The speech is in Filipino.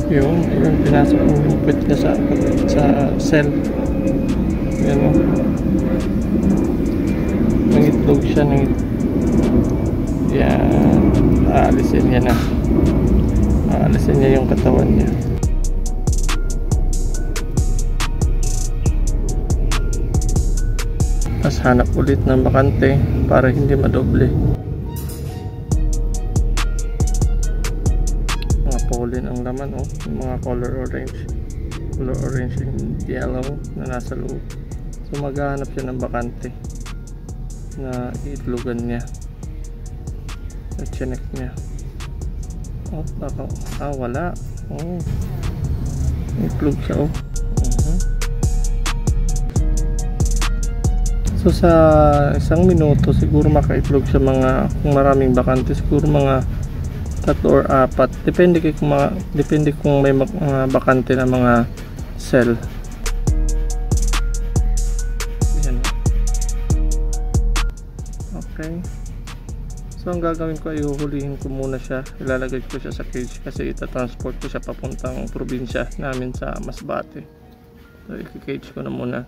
Yung pinasok yung puwet niya sa cell. Yan o. Nangitlog siya. Yan. Aalisin niya na. Aalisin niya yung katawan niya. Tapos hanap ulit ng bakante para hindi madoble. Mga pollen ang laman oh. Yung mga color orange and yellow na nasa loob. So maghahanap siya ng bakante na iitlogan niya. Chinek niya. Oh, baka wala. Oh. Itlog siya oh. So sa isang minuto siguro makaitlog siya kung maraming bakante siguro mga 3 or 4. Depende kung may mga bakante na mga cell. Yan. Okay. So ang gagawin ko ay huhulihin ko muna siya. Ilalagay ko siya sa cage kasi itatransport ko siya papuntang probinsya namin sa Masbate. So i-cage ko na muna.